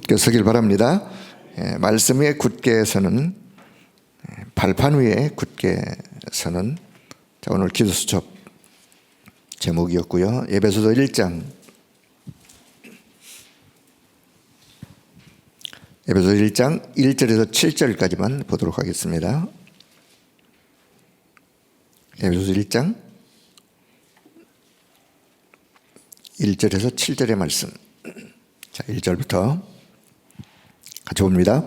굳게 서길 바랍니다. 말씀 위에 굳게 서는, 발판 위에 굳게 서는, 오늘 기도 수첩 제목이었고요. 에베소서 1장, 에베소서 1장 1절에서 7절까지만 보도록 하겠습니다. 에베소서 1장 1절에서 7절의 말씀. 자, 1절부터 같이 봅니다.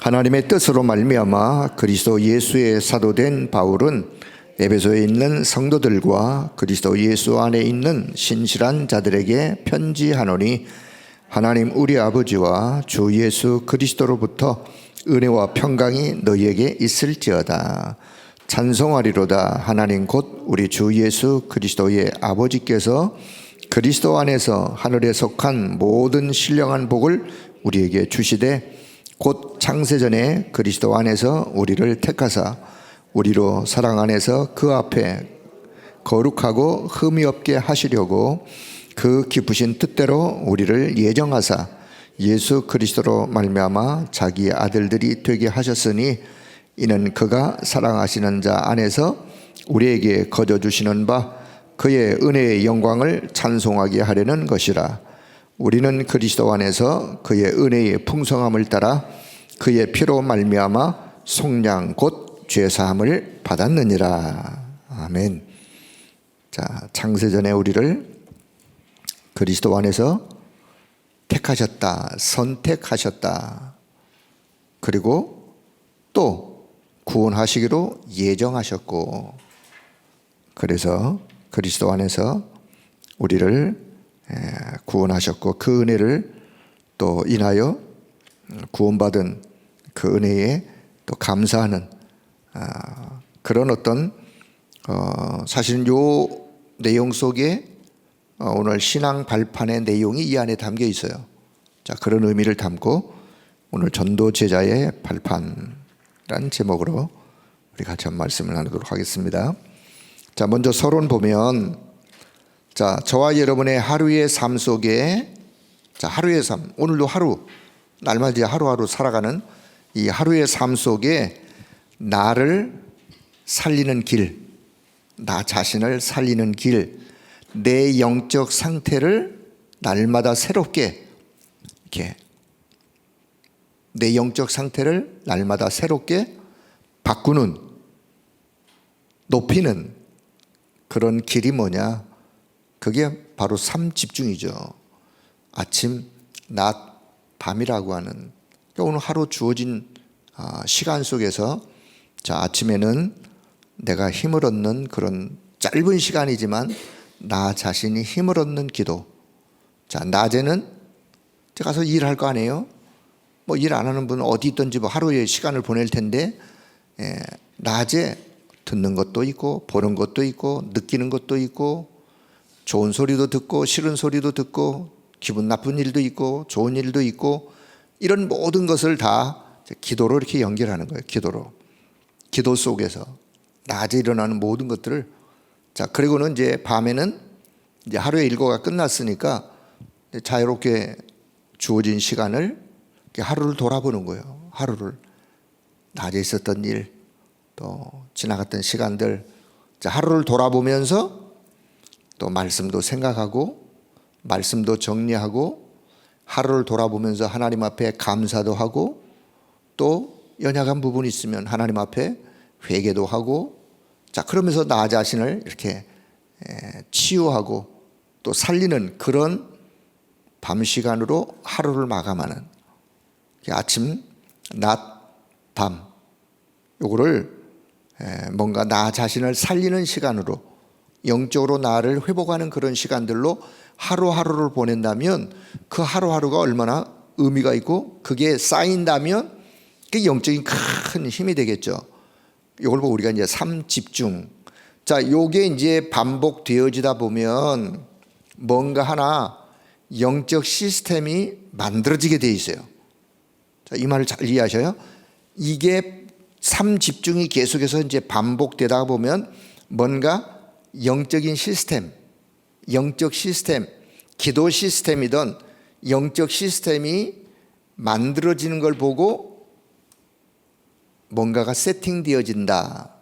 하나님의 뜻으로 말미암아 그리스도 예수의 사도된 바울은 에베소에 있는 성도들과 그리스도 예수 안에 있는 신실한 자들에게 편지하노니, 하나님 우리 아버지와 주 예수 그리스도로부터 은혜와 평강이 너희에게 있을지어다. 찬송하리로다. 하나님 곧 우리 주 예수 그리스도의 아버지께서 그리스도 안에서 하늘에 속한 모든 신령한 복을 우리에게 주시되, 곧 창세전에 그리스도 안에서 우리를 택하사 우리로 사랑 안에서 그 앞에 거룩하고 흠이 없게 하시려고 그 기쁘신 뜻대로 우리를 예정하사 예수 그리스도로 말미암아 자기의 아들들이 되게 하셨으니, 이는 그가 사랑하시는 자 안에서 우리에게 거저주시는 바 그의 은혜의 영광을 찬송하게 하려는 것이라. 우리는 그리스도 안에서 그의 은혜의 풍성함을 따라 그의 피로 말미암아 속량 곧 죄사함을 받았느니라. 아멘. 자, 창세전에 우리를 그리스도 안에서 택하셨다, 선택하셨다. 그리고 또 구원하시기로 예정하셨고, 그래서 그리스도 안에서 우리를 구원하셨고, 그 은혜를 또 인하여 구원받은 그 은혜에 또 감사하는 그런 어떤 사실은 요 내용 속에 오늘 신앙 발판의 내용이 이 안에 담겨 있어요. 자, 그런 의미를 담고 오늘 전도 제자의 발판이라는 제목으로 우리 같이 한 말씀을 나누도록 하겠습니다. 자, 먼저 서론 보면, 자, 저와 여러분의 하루의 삶 속에, 자, 하루의 삶, 오늘도 하루, 날마다 하루하루 살아가는 이 하루의 삶 속에 나를 살리는 길, 나 자신을 살리는 길, 내 영적 상태를 날마다 새롭게, 이렇게 내 영적 상태를 날마다 새롭게 바꾸는, 높이는 그런 길이 뭐냐? 그게 바로 삶 집중이죠. 아침, 낮, 밤이라고 하는, 오늘 하루 주어진 시간 속에서, 자, 아침에는 내가 힘을 얻는 그런 짧은 시간이지만 나 자신이 힘을 얻는 기도. 자, 낮에는 제가 가서 일할 거 아니에요? 뭐 일 안 하는 분은 어디 있든지 뭐 하루의 시간을 보낼 텐데, 낮에 듣는 것도 있고 보는 것도 있고 느끼는 것도 있고, 좋은 소리도 듣고 싫은 소리도 듣고, 기분 나쁜 일도 있고 좋은 일도 있고, 이런 모든 것을 다 기도로 이렇게 연결하는 거예요. 기도로. 기도 속에서 낮에 일어나는 모든 것들을, 자, 그리고는 이제 밤에는 이제 하루의 일과가 끝났으니까 자유롭게 주어진 시간을 하루를 돌아보는 거예요. 하루를, 낮에 있었던 일, 또 지나갔던 시간들, 자, 하루를 돌아보면서 또 말씀도 생각하고 말씀도 정리하고, 하루를 돌아보면서 하나님 앞에 감사도 하고, 또 연약한 부분이 있으면 하나님 앞에 회개도 하고, 자, 그러면서 나 자신을 이렇게 치유하고 또 살리는 그런 밤 시간으로 하루를 마감하는, 아침, 낮, 밤, 요거를 뭔가 나 자신을 살리는 시간으로, 영적으로 나를 회복하는 그런 시간들로 하루하루를 보낸다면, 그 하루하루가 얼마나 의미가 있고 그게 쌓인다면 그게 영적인 큰 힘이 되겠죠. 이걸 보고 우리가 이제 삶 집중. 자, 요게 이제 반복되어지다 보면 뭔가 하나 영적 시스템이 만들어지게 돼 있어요. 자, 이 말을 잘 이해하셔요? 이게 삶 집중이 계속해서 이제 반복되다 보면 뭔가 영적인 시스템, 영적 시스템, 기도 시스템이든 영적 시스템이 만들어지는 걸 보고 뭔가가 세팅되어진다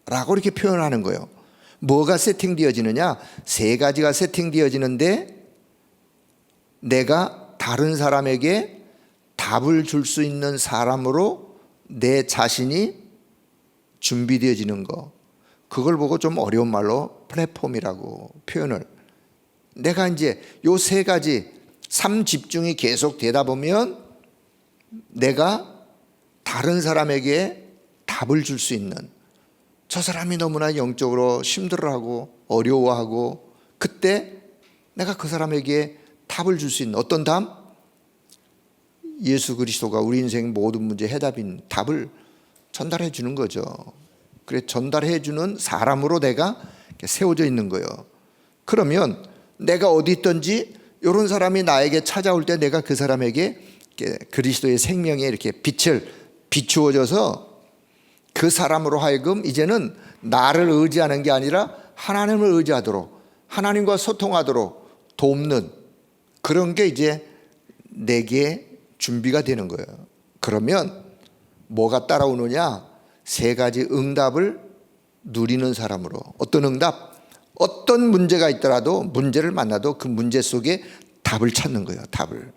라고 이렇게 표현하는 거예요. 뭐가 세팅되어지느냐? 세 가지가 세팅되어지는데 내가 다른 사람에게 답을 줄 수 있는 사람으로 내 자신이 준비되어지는 거, 그걸 보고 좀 어려운 말로 플랫폼이라고 표현을, 내가 이제 요 세 가지 삼집중이 계속 되다 보면 내가 다른 사람에게 답을 줄 수 있는, 저 사람이 너무나 영적으로 힘들어하고 어려워하고, 그때 내가 그 사람에게 답을 줄 수 있는 어떤 답? 예수 그리스도가 우리 인생 모든 문제 해답인 답을 전달해 주는 거죠. 그래, 전달해 주는 사람으로 내가 세워져 있는 거예요. 그러면 내가 어디 있든지 이런 사람이 나에게 찾아올 때 내가 그 사람에게 그리스도의 생명에 이렇게 빛을 비추어져서 그 사람으로 하여금 이제는 나를 의지하는 게 아니라 하나님을 의지하도록, 하나님과 소통하도록 돕는 그런 게 이제 내게 준비가 되는 거예요. 그러면 뭐가 따라오느냐? 세 가지 응답을 누리는 사람으로. 어떤 응답? 어떤 문제가 있더라도, 문제를 만나도 그 문제 속에 답을 찾는 거예요. 답을.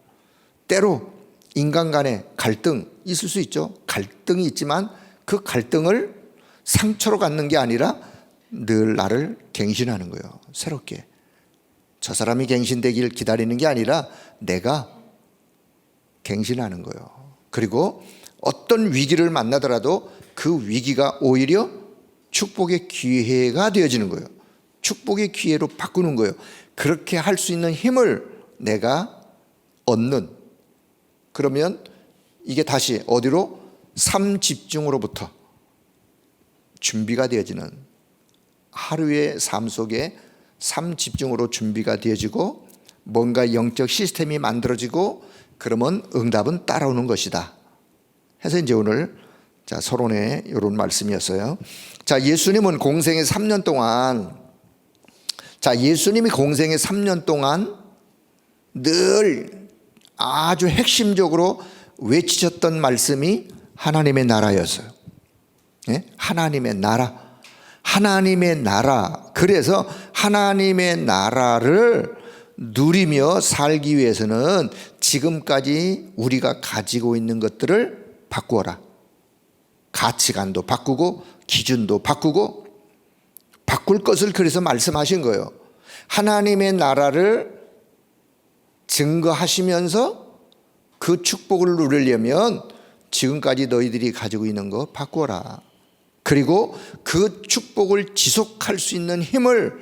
때로 인간 간의 갈등 있을 수 있죠. 갈등이 있지만 그 갈등을 상처로 갖는 게 아니라 늘 나를 갱신하는 거예요. 새롭게. 저 사람이 갱신되길 기다리는 게 아니라 내가 갱신하는 거예요. 그리고 어떤 위기를 만나더라도 그 위기가 오히려 축복의 기회가 되어지는 거예요. 축복의 기회로 바꾸는 거예요. 그렇게 할 수 있는 힘을 내가 얻는, 그러면 이게 다시 어디로? 삼집중으로부터 준비가 되어지는, 하루의 삶 속에 삼집중으로 준비가 되어지고 뭔가 영적 시스템이 만들어지고, 그러면 응답은 따라오는 것이다 해서 이제 오늘 서론에 이런 말씀이었어요. 예수님은 공생의 3년 동안, 예수님이 공생의 3년 동안 늘 아주 핵심적으로 외치셨던 말씀이 하나님의 나라였어요. 예? 하나님의 나라. 하나님의 나라. 그래서 하나님의 나라를 누리며 살기 위해서는 지금까지 우리가 가지고 있는 것들을 바꾸어라. 가치관도 바꾸고 기준도 바꾸고, 바꿀 것을 그래서 말씀하신 거예요. 하나님의 나라를 증거하시면서 그 축복을 누리려면 지금까지 너희들이 가지고 있는 거 바꾸어라. 그리고 그 축복을 지속할 수 있는 힘을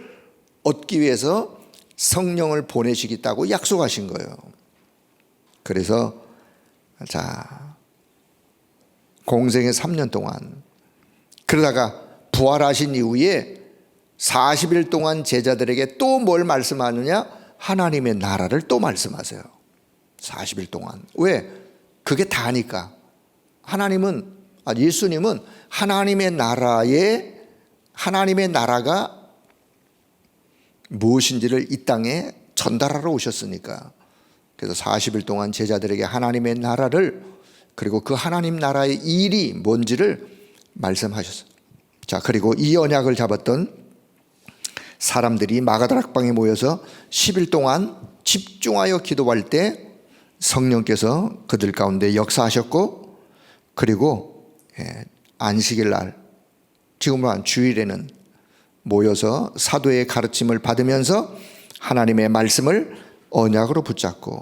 얻기 위해서 성령을 보내시겠다고 약속하신 거예요. 그래서 공생의 3년 동안, 그러다가 부활하신 이후에 40일 동안 제자들에게 또 뭘 말씀하느냐? 하나님의 나라를 또 말씀하세요. 40일 동안. 왜? 그게 다니까. 예수님은 하나님의 나라가 무엇인지를 이 땅에 전달하러 오셨으니까. 그래서 40일 동안 제자들에게 하나님의 나라를, 그리고 그 하나님 나라의 일이 뭔지를 말씀하셨어요. 그리고 이 언약을 잡았던 사람들이 마가다락방에 모여서 10일 동안 집중하여 기도할 때 성령께서 그들 가운데 역사하셨고, 그리고 안식일 날, 지금으로 한 주일에는 모여서 사도의 가르침을 받으면서 하나님의 말씀을 언약으로 붙잡고,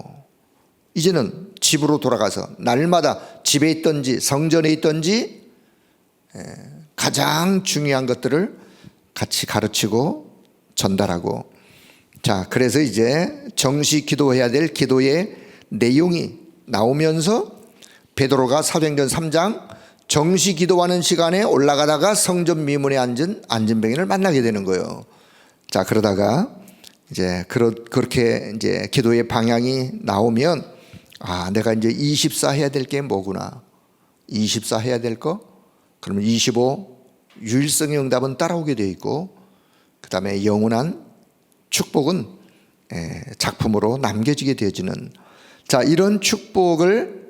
이제는 집으로 돌아가서 날마다 집에 있든지 성전에 있든지 가장 중요한 것들을 같이 가르치고 전달하고, 그래서 이제 정시 기도해야 될 기도의 내용이 나오면서 베드로가 사도행전 3장 정시 기도하는 시간에 올라가다가 성전 미문에 앉은 안진뱅이를 만나게 되는 거예요. 그러다가 이제 그렇게 이제 기도의 방향이 나오면, 내가 이제 24 해야 될 게 뭐구나. 24 해야 될 거? 그러면 25 유일성의 응답은 따라오게 되어 있고, 그 다음에 영원한 축복은 작품으로 남겨지게 되어지는, 이런 축복을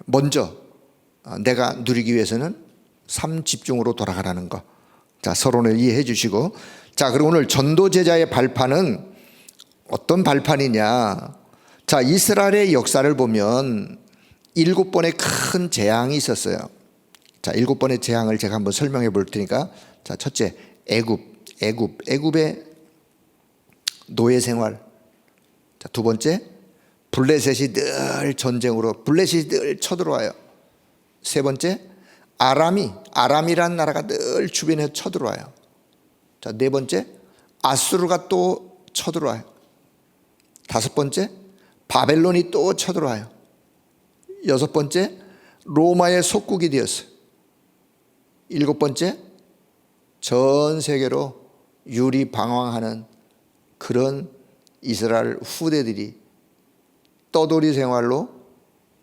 먼저 내가 누리기 위해서는 삶 집중으로 돌아가라는 거. 자, 서론을 이해해 주시고, 자, 그리고 오늘 전도 제자의 발판은 어떤 발판이냐? 자, 이스라엘의 역사를 보면 7번의 큰 재앙이 있었어요. 자, 7번의 재앙을 제가 한번 설명해 볼 테니까, 자, 첫째, 애굽의 노예 생활. 자, 두 번째, 블레셋이 늘 전쟁으로 블레셋이 늘 쳐들어와요. 세 번째, 아람이라는 나라가 늘 주변에 쳐들어와요. 자, 네 번째, 아수르가 또 쳐들어와요. 다섯 번째, 바벨론이 또 쳐들어와요. 여섯 번째, 로마의 속국이 되었어요. 일곱 번째, 전 세계로 유리방황하는 그런 이스라엘 후대들이 떠돌이 생활로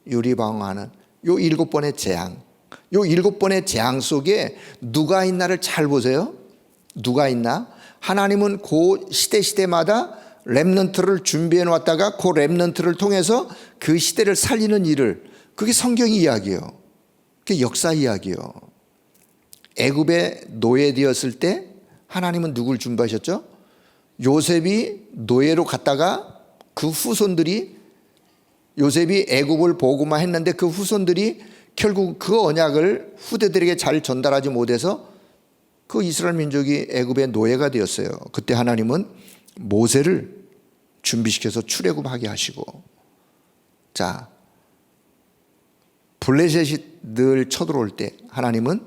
유리방황하는 요 7번의 재앙. 요 7번의 재앙 속에 누가 있나를 잘 보세요. 누가 있나? 하나님은 그 시대마다 렘넌트를 준비해 놨다가 그 렘넌트를 통해서 그 시대를 살리는 일을, 그게 성경 이야기예요. 그게 역사 이야기예요. 애굽에 노예되었을 때 하나님은 누굴 준비하셨죠? 요셉이 노예로 갔다가 그 후손들이, 요셉이 애굽을 보고만 했는데 그 후손들이 결국 그 언약을 후대들에게 잘 전달하지 못해서 그 이스라엘 민족이 애굽의 노예가 되었어요. 그때 하나님은 모세를 준비시켜서 출애굽하게 하시고, 자, 블레셋이 늘 쳐들어올 때 하나님은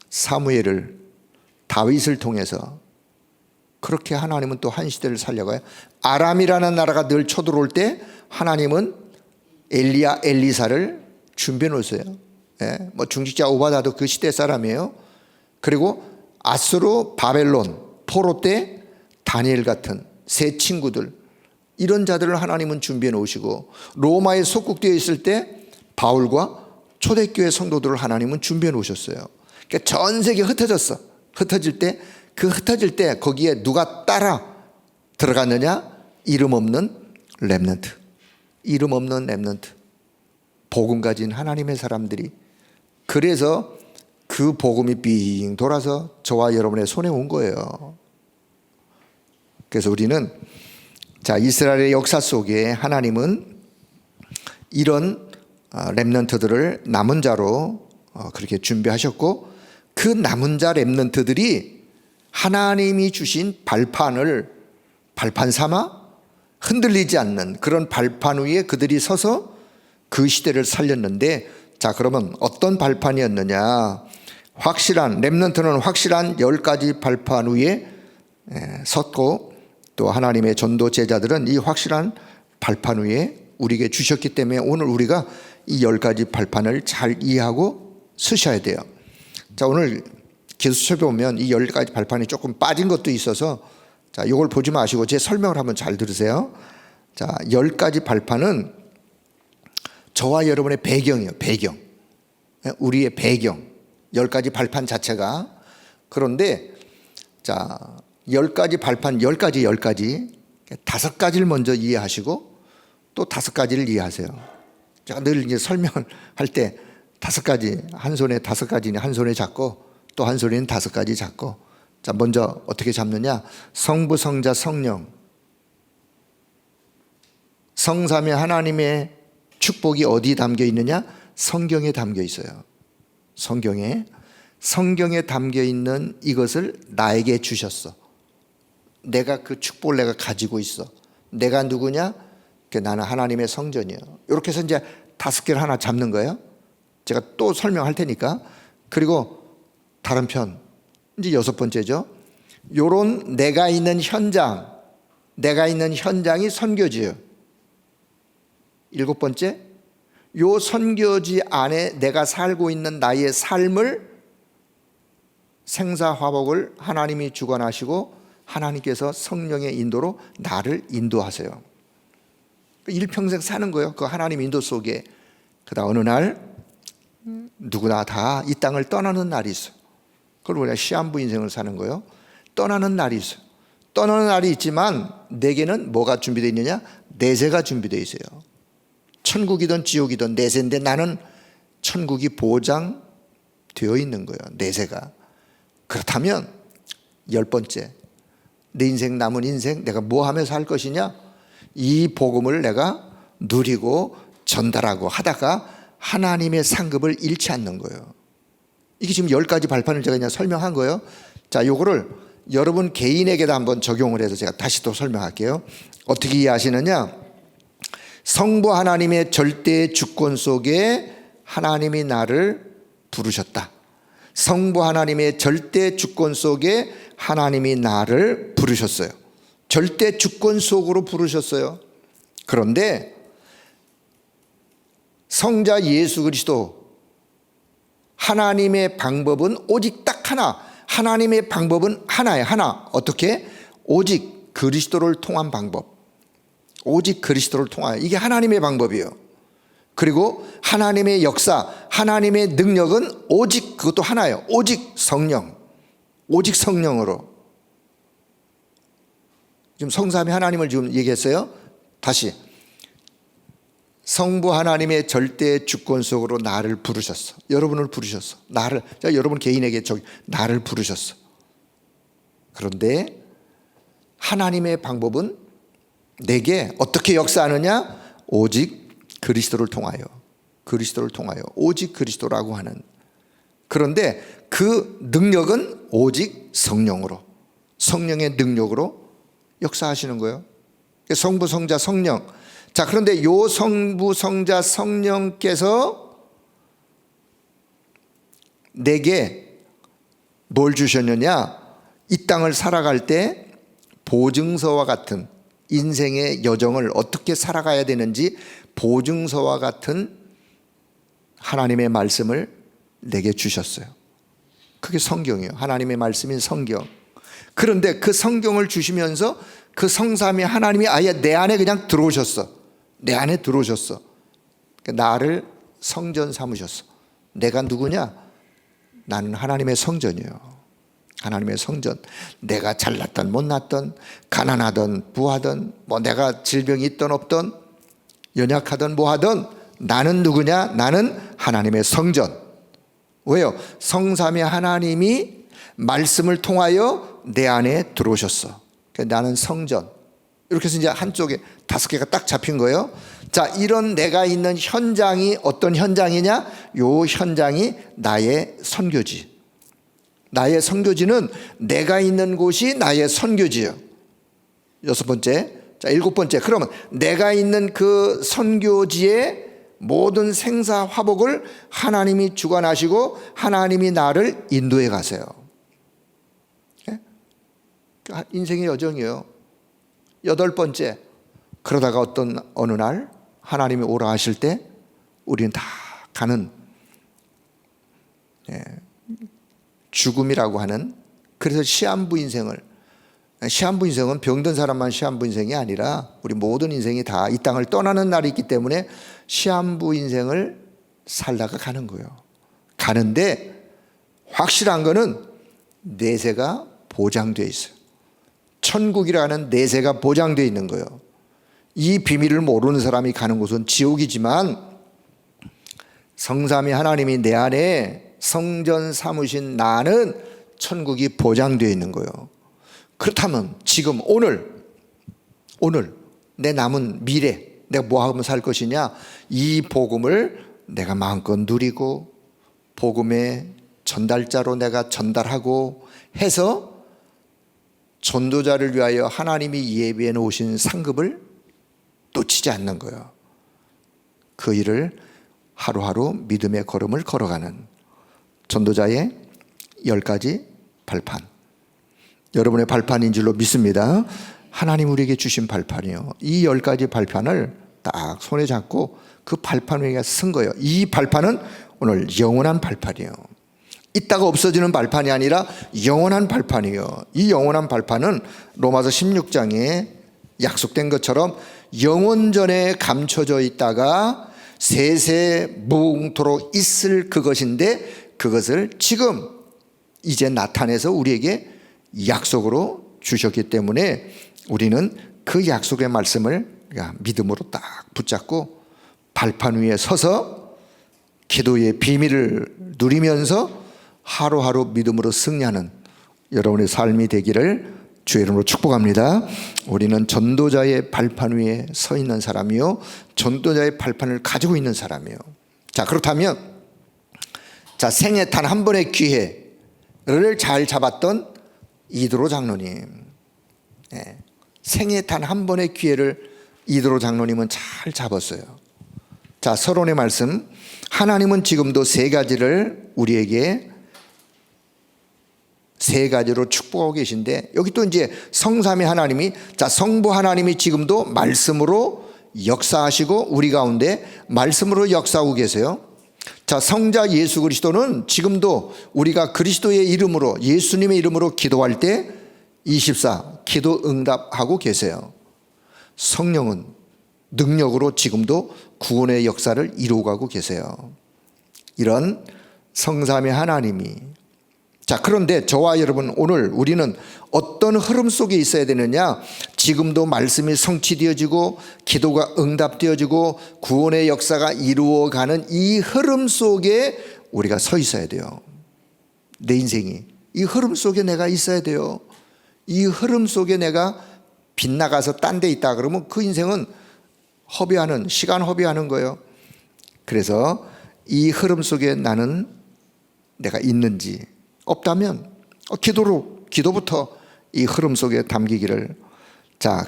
사무엘을, 다윗을 통해서 그렇게 하나님은 또 한 시대를 살려가요. 아람이라는 나라가 늘 쳐들어올 때 하나님은 엘리사를 준비해 놓으세요. 뭐 중직자 오바다도 그 시대 사람이에요. 그리고 아수르, 바벨론, 포로 때 다니엘 같은 세 친구들, 이런 자들을 하나님은 준비해 놓으시고, 로마에 속국되어 있을 때 바울과 초대교회 성도들을 하나님은 준비해 놓으셨어요. 그러니까 전 세계 흩어졌어. 흩어질 때 거기에 누가 따라 들어갔느냐? 이름 없는 렘넌트. 이름 없는 렘넌트. 복음 가진 하나님의 사람들이. 그래서 그 복음이 빙 돌아서 저와 여러분의 손에 온 거예요. 그래서 우리는, 자, 이스라엘의 역사 속에 하나님은 이런 렘넌트들을 남은 자로 그렇게 준비하셨고, 그 남은 자 렘넌트들이 하나님이 주신 발판을 발판 삼아 흔들리지 않는 그런 발판 위에 그들이 서서 그 시대를 살렸는데, 자, 그러면 어떤 발판이었느냐? 확실한, 렘넌트는 확실한 10가지 발판 위에 섰고, 또 하나님의 전도 제자들은 이 확실한 발판 위에 우리에게 주셨기 때문에 오늘 우리가 이 10가지 발판을 잘 이해하고 서셔야 돼요. 자, 오늘 기술첩에 보면 이 10가지 발판이 조금 빠진 것도 있어서, 자, 이걸 보지 마시고 제 설명을 한번 잘 들으세요. 자, 10가지 발판은 저와 여러분의 배경이에요. 배경. 우리의 배경. 10가지 발판 자체가. 그런데 자, 10가지 발판, 10가지 5가지를 먼저 이해하시고 또 5가지를 이해하세요. 제가 늘 이제 설명을 할 때 5가지, 한 손에 5가지는 한 손에 잡고 또 한 손에는 5가지 잡고, 자, 먼저 어떻게 잡느냐? 성부, 성자, 성령. 성삼위 하나님의 축복이 어디 담겨 있느냐? 성경에 담겨 있어요. 성경에 담겨 있는 이것을 나에게 주셨어. 내가 그 축복을 내가 가지고 있어. 내가 누구냐? 나는 하나님의 성전이에요. 이렇게 해서 이제 5개를 하나 잡는 거예요. 제가 또 설명할 테니까. 그리고 다른 편, 이제 6번째죠. 요런 내가 있는 현장이 선교지예요. 7번째, 요 선교지 안에 내가 살고 있는 나의 삶을, 생사화복을 하나님이 주관하시고 하나님께서 성령의 인도로 나를 인도하세요. 일평생 사는 거예요. 그 하나님 인도 속에. 그러다 어느 날 누구나 다 이 땅을 떠나는 날이 있어요. 그걸 우리가 시한부 인생을 사는 거예요. 떠나는 날이 있어요. 떠나는 날이 있지만 내게는 뭐가 준비되어 있느냐? 내세가 준비되어 있어요. 천국이든 지옥이든 내세인데 나는 천국이 보장되어 있는 거예요. 내세가. 그렇다면 10번째, 내 인생 남은 인생 내가 뭐 하면서 살 것이냐? 이 복음을 내가 누리고 전달하고 하다가 하나님의 상급을 잃지 않는 거예요. 이게 지금 10가지 발판을 제가 그냥 설명한 거예요. 자, 요거를 여러분 개인에게도 한번 적용을 해서 제가 다시 또 설명할게요. 어떻게 이해하시느냐? 성부 하나님의 절대 주권 속에 하나님이 나를 부르셨다. 성부 하나님의 절대 주권 속에 하나님이 나를 부르셨어요. 절대 주권 속으로 부르셨어요. 그런데 성자 예수 그리스도 하나님의 방법은 오직 딱 하나. 하나님의 방법은 하나예요. 하나. 어떻게? 오직 그리스도를 통한 방법. 오직 그리스도를 통하여. 이게 하나님의 방법이에요. 그리고 하나님의 역사, 하나님의 능력은 오직 그것도 하나예요. 오직 성령. 오직 성령으로. 지금 성삼위 하나님을 지금 얘기했어요. 다시. 성부 하나님의 절대 주권 속으로 나를 부르셨어. 여러분을 부르셨어. 나를, 여러분 개인에게 나를 부르셨어. 그런데 하나님의 방법은 내게 어떻게 역사하느냐? 오직 그리스도를 통하여. 그리스도를 통하여. 오직 그리스도라고 하는. 그런데 그 능력은 오직 성령으로. 성령의 능력으로 역사하시는 거예요. 성부, 성자, 성령. 자, 그런데 요 성부, 성자, 성령께서 내게 뭘 주셨느냐? 이 땅을 살아갈 때 보증서와 같은 인생의 여정을 어떻게 살아가야 되는지 보증서와 같은 하나님의 말씀을 내게 주셨어요. 그게 성경이에요. 하나님의 말씀인 성경. 그런데 그 성경을 주시면서 그 성삼위 하나님이 아예 내 안에 그냥 들어오셨어. 내 안에 들어오셨어. 나를 성전 삼으셨어. 내가 누구냐? 나는 하나님의 성전이에요. 하나님의 성전. 내가 잘났던 못났던, 가난하던 부하던, 뭐 내가 질병이 있던 없던, 연약하던 뭐하던, 나는 누구냐? 나는 하나님의 성전. 왜요? 성삼위 하나님이 말씀을 통하여 내 안에 들어오셨어. 나는 성전. 이렇게 해서 이제 한쪽에 5개가 딱 잡힌 거예요. 자, 이런 내가 있는 현장이 어떤 현장이냐? 요 현장이 나의 선교지. 나의 선교지는 내가 있는 곳이 나의 선교지예요. 6번째. 자, 7번째. 그러면 내가 있는 그 선교지의 모든 생사 화복을 하나님이 주관하시고 하나님이 나를 인도해 가세요. 인생의 여정이에요. 8번째. 그러다가 어느 날 하나님이 오라 하실 때 우리는 다 가는 죽음이라고 하는, 그래서 시한부 인생을, 시한부 인생은 병든 사람만 시한부 인생이 아니라 우리 모든 인생이 다 이 땅을 떠나는 날이 있기 때문에 시한부 인생을 살다가 가는 거예요. 가는데 확실한 거는 내세가 보장되어 있어요. 천국이라는 내세가 보장되어 있는 거예요. 이 비밀을 모르는 사람이 가는 곳은 지옥이지만 성삼위 하나님이 내 안에 성전 삼으신 나는 천국이 보장되어 있는 거예요. 그렇다면 지금 오늘 내 남은 미래 내가 뭐 하면 살 것이냐? 이 복음을 내가 마음껏 누리고 복음의 전달자로 내가 전달하고 해서 전도자를 위하여 하나님이 예비해 놓으신 상급을 놓치지 않는 거예요. 그 일을 하루하루 믿음의 걸음을 걸어가는 전도자의 10가지 발판. 여러분의 발판인 줄로 믿습니다. 하나님 우리에게 주신 발판이요. 이 10가지 발판을 딱 손에 잡고 그 발판 위에 쓴 거예요. 이 발판은 오늘 영원한 발판이에요. 있다가 없어지는 발판이 아니라 영원한 발판이에요. 이 영원한 발판은 로마서 16장에 약속된 것처럼 영원전에 감춰져 있다가 세세 무궁토록 있을 그것인데 그것을 지금 이제 나타내서 우리에게 약속으로 주셨기 때문에 우리는 그 약속의 말씀을 믿음으로 딱 붙잡고 발판 위에 서서 기도의 비밀을 누리면서 하루하루 믿음으로 승리하는 여러분의 삶이 되기를 주의 이름으로 축복합니다. 우리는 전도자의 발판 위에 서 있는 사람이요, 전도자의 발판을 가지고 있는 사람이요. 자, 그렇다면 생애 단 한 번의 기회를 잘 잡았던 이드로 장로님, 생애 단 한 번의 기회를 이드로 장로님은 잘 잡았어요. 자, 서론의 말씀, 하나님은 지금도 세 가지를 우리에게 세 가지로 축복하고 계신데, 여기 또 이제 성삼위 하나님이, 성부 하나님이 지금도 말씀으로 역사하시고 우리 가운데 말씀으로 역사하고 계세요. 성자 예수 그리스도는 지금도 우리가 그리스도의 이름으로, 예수님의 이름으로 기도할 때 24 기도 응답하고 계세요. 성령은 능력으로 지금도 구원의 역사를 이루어가고 계세요. 이런 성삼위 하나님이, 그런데 저와 여러분, 오늘 우리는 어떤 흐름 속에 있어야 되느냐? 지금도 말씀이 성취되어지고 기도가 응답되어지고 구원의 역사가 이루어가는 이 흐름 속에 우리가 서 있어야 돼요. 내 인생이 이 흐름 속에 내가 있어야 돼요. 이 흐름 속에 내가 빗나가서 딴 데 있다 그러면 그 인생은 허비하는, 시간 허비하는 거예요. 그래서 이 흐름 속에 나는 내가 있는지, 없다면 기도부터 이 흐름 속에 담기기를.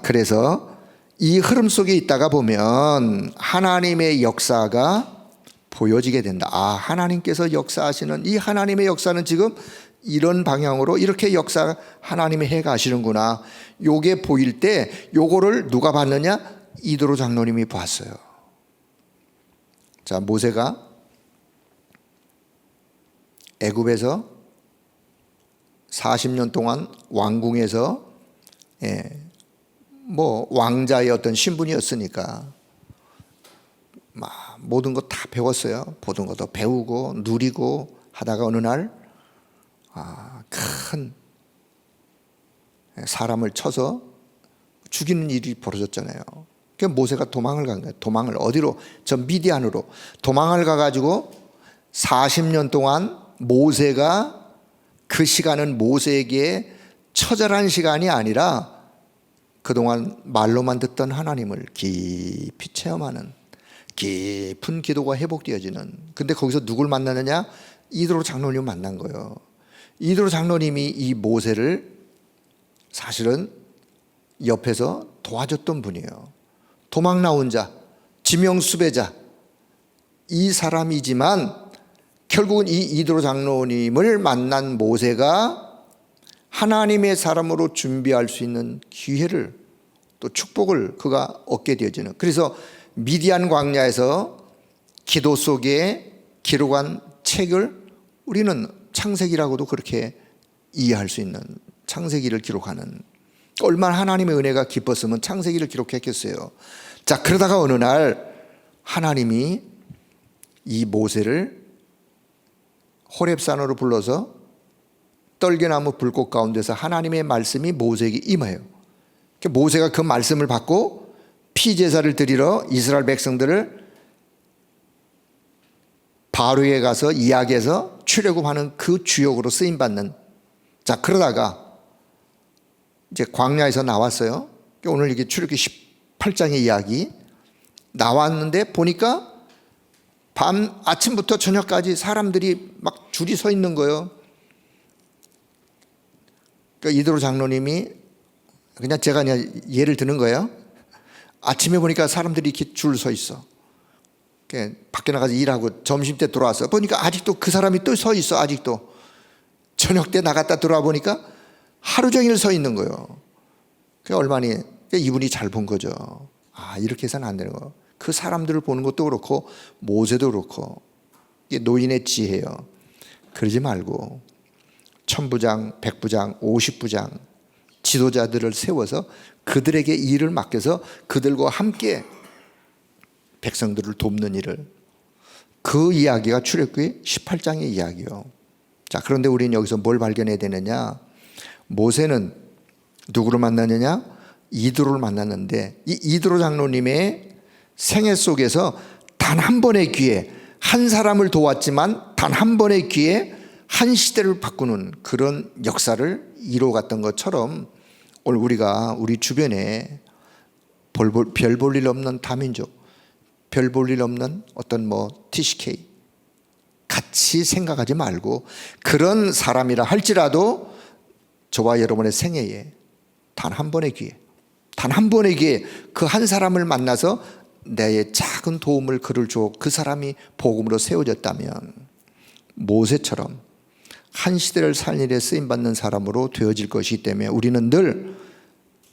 그래서 이 흐름 속에 있다가 보면 하나님의 역사가 보여지게 된다. 하나님께서 역사하시는 이 하나님의 역사는 지금 이런 방향으로 이렇게 역사 하나님이 해 가시는구나. 요게 보일 때 요거를 누가 봤느냐? 이드로 장로님이 봤어요. 모세가 애굽에서 40년 동안 왕궁에서 왕자의 어떤 신분이었으니까 모든 거 다 배웠어요. 모든 것도 배우고 누리고 하다가 어느 날 큰 사람을 쳐서 죽이는 일이 벌어졌잖아요. 그래서 모세가 도망을 간 거예요. 도망을 어디로? 저 미디안으로 도망을 가가지고 40년 동안 모세가, 그 시간은 모세에게 처절한 시간이 아니라 그동안 말로만 듣던 하나님을 깊이 체험하는 깊은 기도가 회복되어지는. 근데 거기서 누굴 만나느냐? 이드로 장로님을 만난 거예요. 이드로 장로님이 이 모세를 사실은 옆에서 도와줬던 분이에요. 도망 나온 자, 지명수배자, 이 사람이지만 결국은 이 이드로 장로님을 만난 모세가 하나님의 사람으로 준비할 수 있는 기회를, 또 축복을 그가 얻게 되어지는. 그래서 미디안 광야에서 기도 속에 기록한 책을 우리는 창세기라고도 그렇게 이해할 수 있는, 창세기를 기록하는, 얼마나 하나님의 은혜가 깊었으면 창세기를 기록했겠어요. 그러다가 어느 날 하나님이 이 모세를 호렙산으로 불러서 떨겨나무 불꽃 가운데서 하나님의 말씀이 모세에게 임해요. 모세가 그 말씀을 받고 피제사를 드리러 이스라엘 백성들을 바로에 가서 이야기해서 출애굽하는 그 주역으로 쓰임받는. 그러다가 이제 광야에서 나왔어요. 오늘 이게 출애굽기 18장의 이야기 나왔는데 보니까 아침부터 저녁까지 사람들이 막 줄이 서 있는 거예요. 이드로 장로님이 제가 예를 드는 거예요. 아침에 보니까 사람들이 이렇게 줄 서 있어. 밖에 나가서 일하고 점심 때 들어와서 보니까 아직도 그 사람이 또 서 있어. 아직도 저녁 때 나갔다 들어와 보니까 하루 종일 서 있는 거예요. 얼마니 이분이 잘 본 거죠. 이렇게 해서는 안 되는 거예요. 그 사람들을 보는 것도 그렇고 모세도 그렇고 이게 노인의 지혜예요. 그러지 말고 천부장, 백부장, 50부장 지도자들을 세워서 그들에게 일을 맡겨서 그들과 함께 백성들을 돕는 일을, 그 이야기가 출애굽기 18장의 이야기요. 그런데 우리는 여기서 뭘 발견해야 되느냐? 모세는 누구를 만났느냐? 이드로를 만났는데 이 이드로 장로님의 생애 속에서 단 한 번의 기회, 한 사람을 도왔지만 단 한 번의 기회 한 시대를 바꾸는 그런 역사를 이루어갔던 것처럼 오늘 우리가 우리 주변에 별 볼 일 없는 다민족, 별 볼 일 없는 어떤 TCK 같이 생각하지 말고, 그런 사람이라 할지라도 저와 여러분의 생애에 단 한 번의 기회, 단 한 번의 기회 그 한 사람을 만나서 내 작은 도움을 그를 주어 그 사람이 복음으로 세워졌다면 모세처럼 한 시대를 살 일에 쓰임받는 사람으로 되어질 것이기 때문에 우리는 늘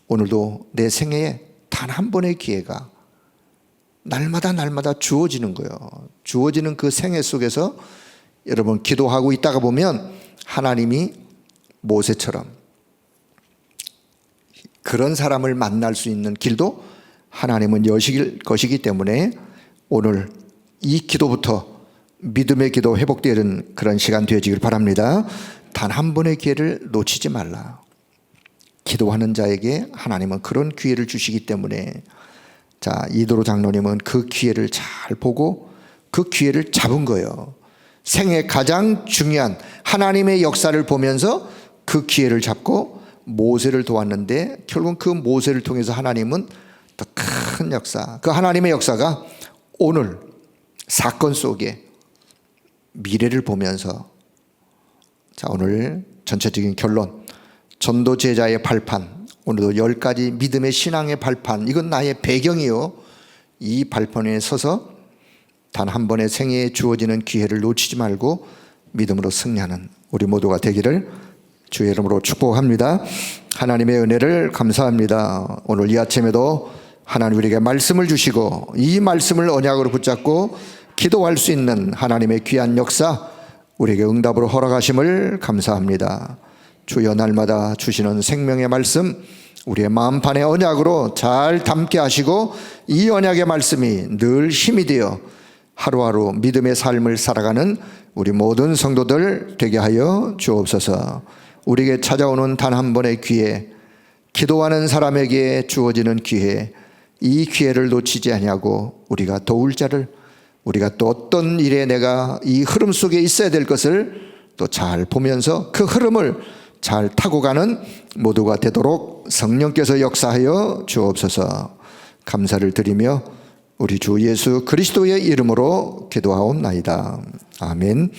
오늘도 내 생애에 단 한 번의 기회가 날마다 주어지는 거예요. 주어지는 그 생애 속에서 여러분 기도하고 있다가 보면 하나님이 모세처럼 그런 사람을 만날 수 있는 길도 하나님은 여실 것이기 때문에 오늘 이 기도부터 믿음의 기도 회복되는 그런 시간 되어지길 바랍니다. 단 한 번의 기회를 놓치지 말라. 기도하는 자에게 하나님은 그런 기회를 주시기 때문에, 자, 이도로 장로님은 그 기회를 잘 보고 그 기회를 잡은 거예요. 생애 가장 중요한 하나님의 역사를 보면서 그 기회를 잡고 모세를 도왔는데, 결국 그 모세를 통해서 하나님은 더 큰 역사, 그 하나님의 역사가 오늘 사건 속에 미래를 보면서, 자, 오늘 전체적인 결론, 전도 제자의 발판, 오늘도 10가지 믿음의 신앙의 발판, 이건 나의 배경이요. 이 발판에 서서 단 한 번의 생애에 주어지는 기회를 놓치지 말고 믿음으로 승리하는 우리 모두가 되기를 주의 이름으로 축복합니다. 하나님의 은혜를 감사합니다. 오늘 이 아침에도 하나님 우리에게 말씀을 주시고 이 말씀을 언약으로 붙잡고 기도할 수 있는 하나님의 귀한 역사 우리에게 응답으로 허락하심을 감사합니다. 주여 날마다 주시는 생명의 말씀 우리의 마음판의 언약으로 잘 담게 하시고 이 언약의 말씀이 늘 힘이 되어 하루하루 믿음의 삶을 살아가는 우리 모든 성도들 되게 하여 주옵소서. 우리에게 찾아오는 단 한 번의 기회, 기도하는 사람에게 주어지는 기회, 이 기회를 놓치지 아니하고 우리가 도울 자를, 우리가 또 어떤 일에 내가 이 흐름 속에 있어야 될 것을 또 잘 보면서 그 흐름을 잘 타고 가는 모두가 되도록 성령께서 역사하여 주옵소서. 감사를 드리며 우리 주 예수 그리스도의 이름으로 기도하옵나이다. 아멘.